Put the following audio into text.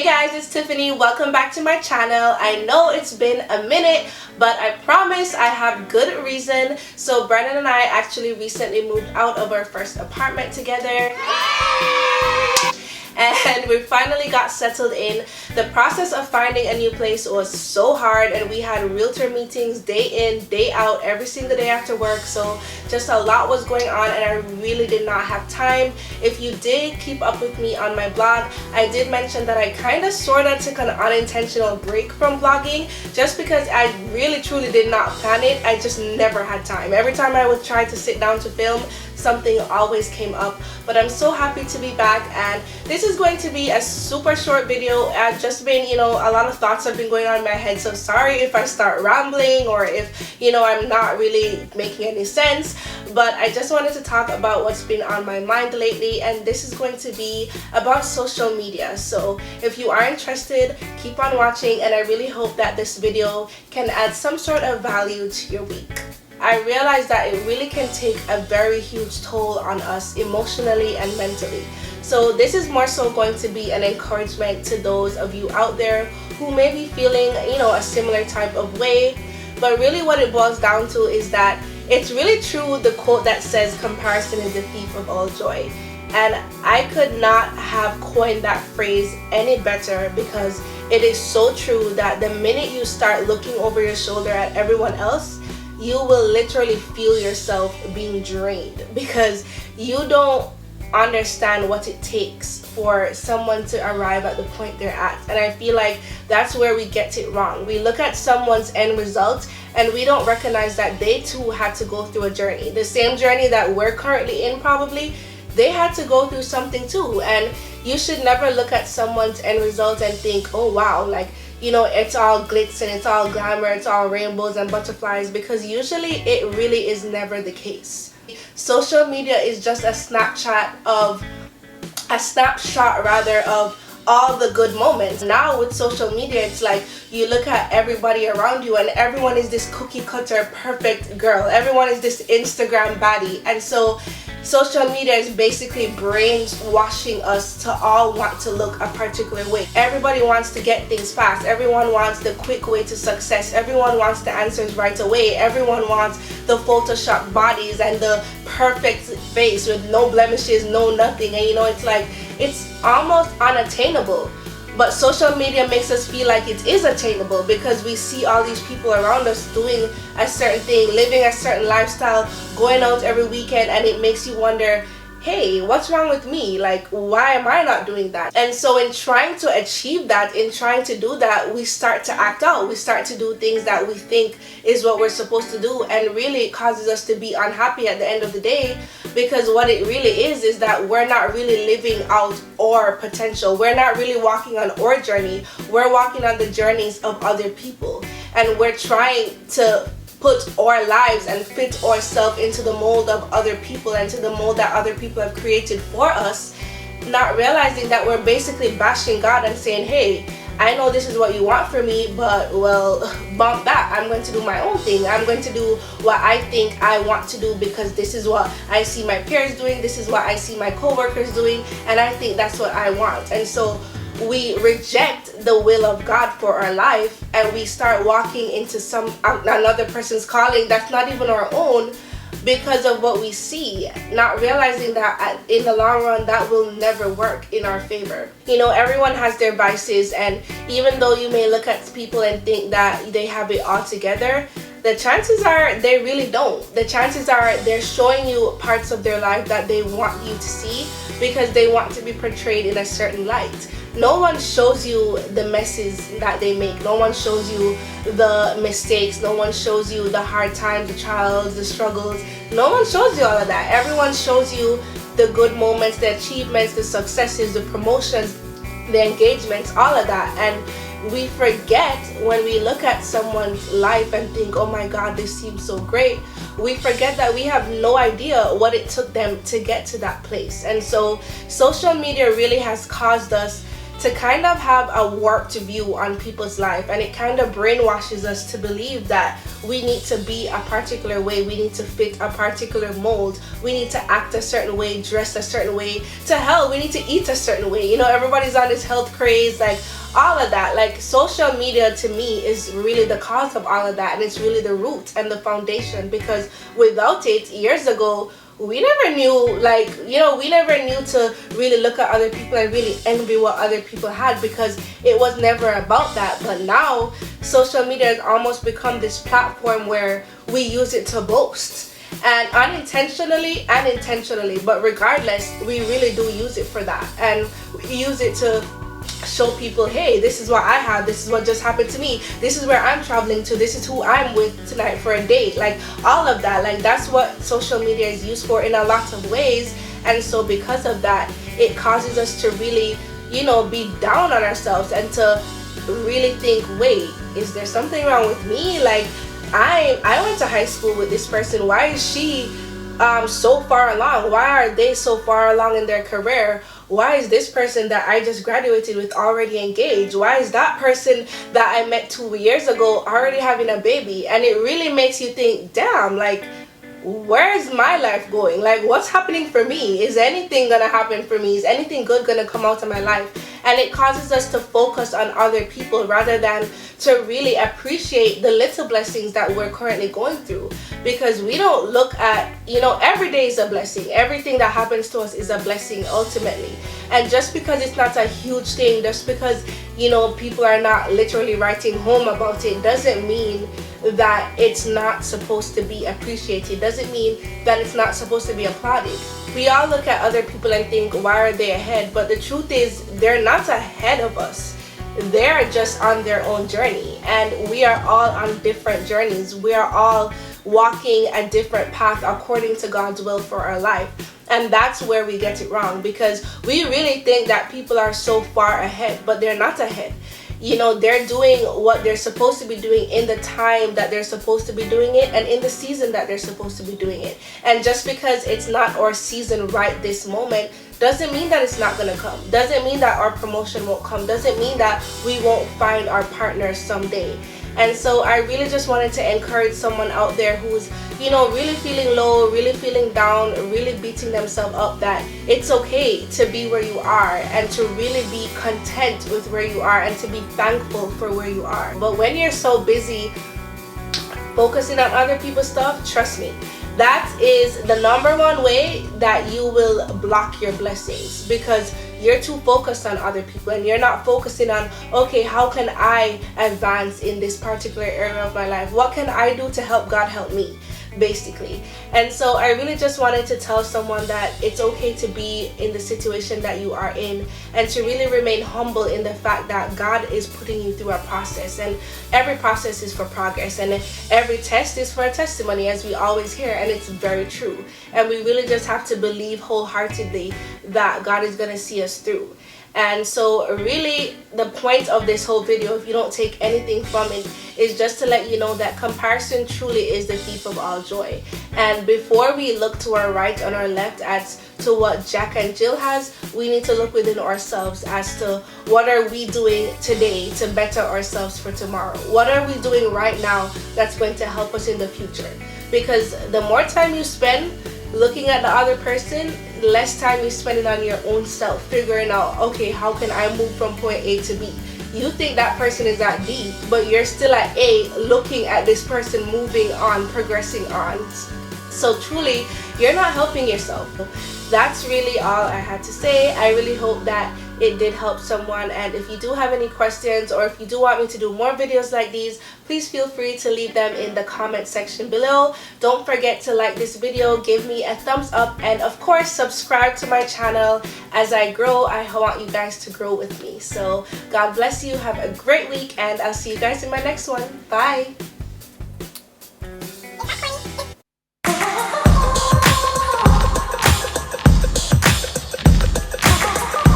guys, it's Tiffany. Welcome back to my channel. I know it's been a minute, but I promise I have good reason. So Brennan and I actually recently moved out of our first apartment together. And we finally got settled in. The process of finding a new place was so hard, and we had realtor meetings day in, day out, every single day after work. So just a lot was going on, and I really did not have time. If you did keep up with me on my blog, I did mention that I kind of sort of took an unintentional break from vlogging just because I really truly did not plan it. I just never had time. Every time I would try to sit down to film, something always came up. But I'm so happy to be back, and this is going to be a super short video. I've just been, a lot of thoughts have been going on in my head, so sorry if I start rambling or if, I'm not really making any sense. But I just wanted to talk about what's been on my mind lately, and this is going to be about social media. So if you are interested, keep on watching, and I really hope that this video can add some sort of value to your week. I realize that it really can take a very huge toll on us emotionally and mentally. So this is more so going to be an encouragement to those of you out there who may be feeling, a similar type of way. But really what it boils down to is that it's really true, the quote that says comparison is the thief of all joy. And I could not have coined that phrase any better, because it is so true that the minute you start looking over your shoulder at everyone else, you will literally feel yourself being drained, because you don't understand what it takes for someone to arrive at the point they're at. And I feel like that's where we get it wrong. We look at someone's end result and we don't recognize that they too had to go through a journey, the same journey that we're currently in. Probably they had to go through something too. And you should never look at someone's end result and think, oh wow, like, it's all glitz and it's all glamour, it's all rainbows and butterflies, because usually it really is never the case. Social media is just a snapshot of all the good moments. Now with social media, it's like you look at everybody around you and everyone is this cookie cutter perfect girl. Everyone is this Instagram baddie. And so social media is basically brainwashing us to all want to look a particular way. Everybody wants to get things fast. Everyone wants the quick way to success. Everyone wants the answers right away. Everyone wants the Photoshop bodies and the perfect face with no blemishes, no nothing. And it's like, it's almost unattainable. But social media makes us feel like it is attainable, because we see all these people around us doing a certain thing, living a certain lifestyle, going out every weekend, and it makes you wonder, hey, what's wrong with me? Like, why am I not doing that? And so in trying to achieve that, in trying to do that, we start to act out. We start to do things that we think is what we're supposed to do, and really it causes us to be unhappy at the end of the day, because what it really is that we're not really living out our potential. We're not really walking on our journey. We're walking on the journeys of other people, and we're trying to put our lives and fit ourselves into the mold of other people and to the mold that other people have created for us, not realizing that we're basically bashing God and saying, hey, I know this is what you want for me, but well, bump that. I'm going to do my own thing. I'm going to do what I think I want to do, because this is what I see my peers doing, this is what I see my co-workers doing, and I think that's what I want. And so we reject the will of God for our life, and we start walking into another person's calling that's not even our own, because of what we see, not realizing that in the long run that will never work in our favor. Everyone has their vices, and even though you may look at people and think that they have it all together, the chances are they really don't. The chances are they're showing you parts of their life that they want you to see, because they want to be portrayed in a certain light. No one shows you the messes that they make. No one shows you the mistakes. No one shows you the hard times, the trials, the struggles. No one shows you all of that. Everyone shows you the good moments, the achievements, the successes, the promotions, the engagements, all of that. And we forget, when we look at someone's life and think, oh my God, this seems so great, we forget that we have no idea what it took them to get to that place. And so social media really has caused us to kind of have a warped view on people's life, and it kind of brainwashes us to believe that we need to be a particular way, we need to fit a particular mold, we need to act a certain way, dress a certain way, to hell, we need to eat a certain way. You know, everybody's on this health craze, like all of that. Like social media to me is really the cause of all of that, and it's really the root and the foundation, because without it, years ago, we never knew, like, you know, we never knew to really look at other people and really envy what other people had, because it was never about that. But now social media has almost become this platform where we use it to boast, and unintentionally and intentionally, but regardless, we really do use it for that, and we use it to show people, hey, this is what I have, this is what just happened to me, this is where I'm traveling to, this is who I'm with tonight for a date, like all of that. Like that's what social media is used for in a lot of ways. And so because of that, it causes us to really, you know, be down on ourselves and to really think, wait, is there something wrong with me? Like I went to high school with this person, why is she so far along? Why are they so far along in their career? Why is this person that I just graduated with already engaged? Why is that person that I met 2 years ago already having a baby? And it really makes you think, damn, like, where's my life going? Like, what's happening for me? Is anything gonna happen for me? Is anything good gonna come out of my life? And it causes us to focus on other people rather than to really appreciate the little blessings that we're currently going through. Because we don't look at, you know, every day is a blessing. Everything that happens to us is a blessing ultimately. And just because it's not a huge thing, just because, you know, people are not literally writing home about it, doesn't mean that it's not supposed to be appreciated, doesn't mean that it's not supposed to be applauded. We all look at other people and think, why are they ahead? But the truth is, they're not ahead of us. They're just on their own journey, and we are all on different journeys. We are all walking a different path according to God's will for our life. And that's where we get it wrong, because we really think that people are so far ahead, but they're not ahead. You know, they're doing what they're supposed to be doing in the time that they're supposed to be doing it, and in the season that they're supposed to be doing it. And just because it's not our season right this moment doesn't mean that it's not gonna come, doesn't mean that our promotion won't come, doesn't mean that we won't find our partner someday. And so I really just wanted to encourage someone out there who's, you know, really feeling low, really feeling down, really beating themselves up, that it's okay to be where you are and to really be content with where you are and to be thankful for where you are. But when you're so busy focusing on other people's stuff, trust me, that is the #1 way that you will block your blessings, because you're too focused on other people and you're not focusing on, okay, how can I advance in this particular area of my life? What can I do to help God help me, basically? And so I really just wanted to tell someone that it's okay to be in the situation that you are in, and to really remain humble in the fact that God is putting you through a process, and every process is for progress, and every test is for a testimony, as we always hear, and it's very true. And we really just have to believe wholeheartedly that God is going to see us through. And so really the point of this whole video, if you don't take anything from it, is just to let you know that comparison truly is the thief of all joy. And before we look to our right and our left as to what Jack and Jill has, we need to look within ourselves as to what are we doing today to better ourselves for tomorrow. What are we doing right now that's going to help us in the future? Because the more time you spend looking at the other person, less time you're spending on your own self, figuring out, okay, how can I move from point A to B? You think that person is at D, but you're still at A, looking at this person moving on, progressing on. So truly, you're not helping yourself. That's really all I had to say. I really hope that it did help someone, and if you do have any questions, or if you do want me to do more videos like these, please feel free to leave them in the comment section below. Don't forget to like this video, give me a thumbs up, and of course subscribe to my channel. As I grow, I want you guys to grow with me. So God bless you, have a great week, and I'll see you guys in my next one. Bye.